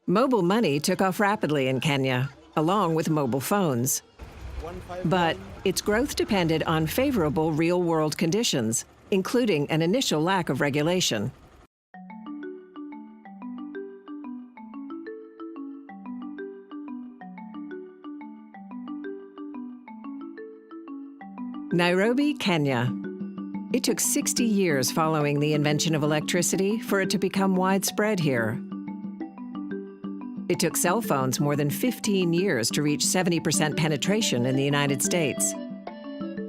Mobile money took off rapidly in Kenya, along with mobile phones. But its growth depended on favorable real-world conditions, including an initial lack of regulation. Nairobi, Kenya. It took 60 years following the invention of electricity for it to become widespread here. It took cell phones more than 15 years to reach 70% penetration in the United States.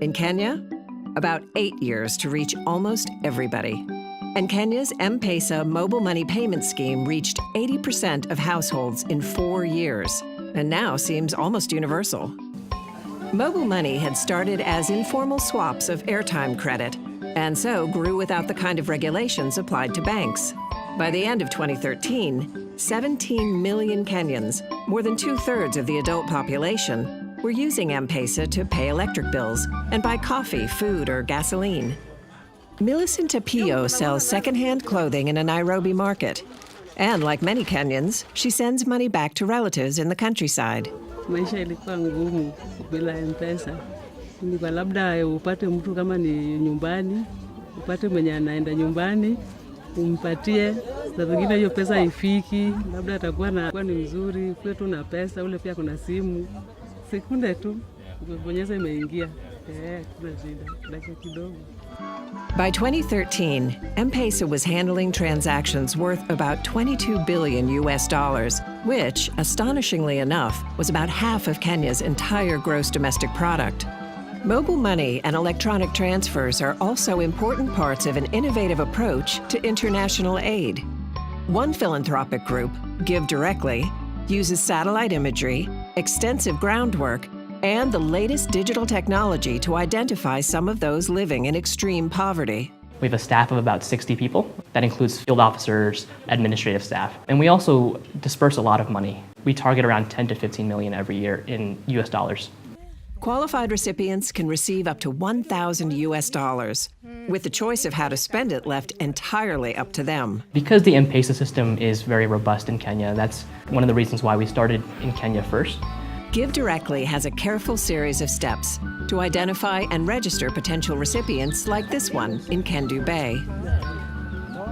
In Kenya, about 8 years to reach almost everybody. And Kenya's M-PESA mobile money payment scheme reached 80% of households in 4 years, and now seems almost universal. Mobile money had started as informal swaps of airtime credit, and so grew without the kind of regulations applied to banks. By the end of 2013, 17 million Kenyans, more than 2/3 of the adult population, were using M-PESA to pay electric bills and buy coffee, food, or gasoline. Millicent Apio sells secondhand clothing in a Nairobi market. And like many Kenyans, she sends money back to relatives in the countryside. Maisha ilikuwa ngumu bila M-PESA. Nilikuwa labda upate mtu kama ni nyumbani, upate mwenye anaenda nyumbani, umpatie, na pengine hiyo pesa haifiki, labda atakuwa ni mzuri, kwetu na pesa, ule pia kuna simu. Sekunde tu, bonyeza imeingia. Kuna shida, dakika kidogo. By 2013, M-PESA was handling transactions worth about $22 billion, which, astonishingly enough, was about half of Kenya's entire gross domestic product. Mobile money and electronic transfers are also important parts of an innovative approach to international aid. One philanthropic group, Give Directly, uses satellite imagery, extensive groundwork, and the latest digital technology to identify some of those living in extreme poverty. We have a staff of about 60 people. That includes field officers, administrative staff. And we also disperse a lot of money. We target around 10 to 15 million every year in US dollars. Qualified recipients can receive up to $1,000, with the choice of how to spend it left entirely up to them. Because the M-PESA system is very robust in Kenya, that's one of the reasons why we started in Kenya first. Give Directly has a careful series of steps to identify and register potential recipients like this one in Kendu Bay.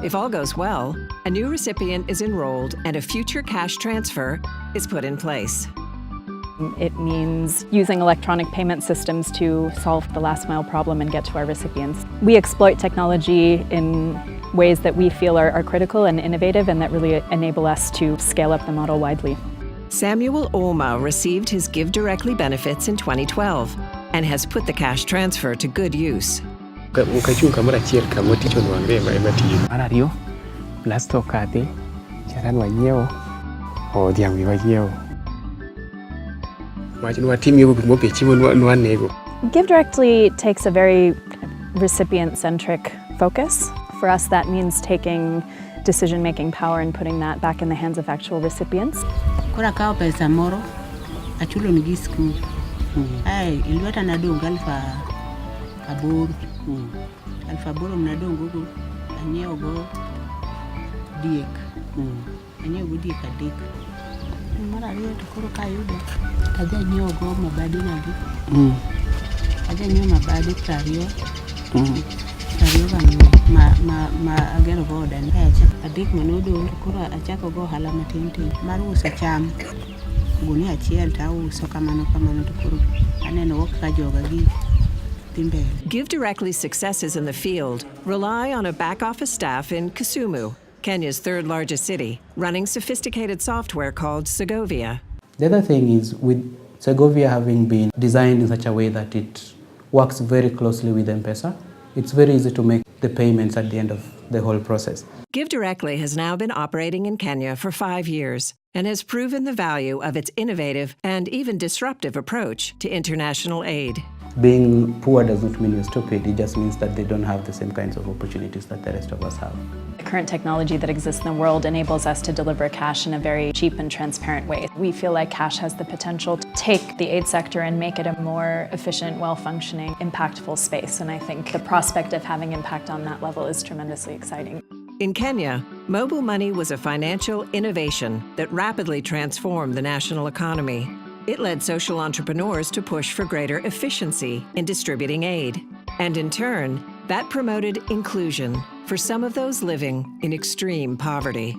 If all goes well, a new recipient is enrolled and a future cash transfer is put in place. It means using electronic payment systems to solve the last mile problem and get to our recipients. We exploit technology in ways that we feel are critical and innovative and that really enable us to scale up the model widely. Samuel Oma received his Give Directly benefits in 2012 and has put the cash transfer to good use. Give Directly takes a very recipient-centric focus. For us, that means taking decision-making power and putting that back in the hands of actual recipients. Kura kao pesa moro, achulo nigi school. Ay, ilweta nadongo alfa aboro mnadongo go, anyiewo go diek. Anyiewo go diek adek. Mara ariyo to koro kayudo, aja nyiewo go mabadi nagi. Aja nyiewo mabadi 20. 20 ma agero go odan kacha. Adek manodo koro achako go ohala matin mar uso cham. Gunia achiel ta uso kamano to koro aneno kaka joga gi dhi mbele. Give Directly's successes in the field rely on a back-office staff in Kisumu, Kenya's third largest city, running sophisticated software called Segovia. The other thing is, with Segovia having been designed in such a way that it works very closely with M-PESA, it's very easy to make the payments at the end of the whole process. Give Directly has now been operating in Kenya for 5 years and has proven the value of its innovative and even disruptive approach to international aid. Being poor does not mean you're stupid, it just means that they don't have the same kinds of opportunities that the rest of us have. The current technology that exists in the world enables us to deliver cash in a very cheap and transparent way. We feel like cash has the potential to take the aid sector and make it a more efficient, well-functioning, impactful space. And I think the prospect of having impact on that level is tremendously exciting. In Kenya, mobile money was a financial innovation that rapidly transformed the national economy. It led social entrepreneurs to push for greater efficiency in distributing aid. And in turn, that promoted inclusion for some of those living in extreme poverty.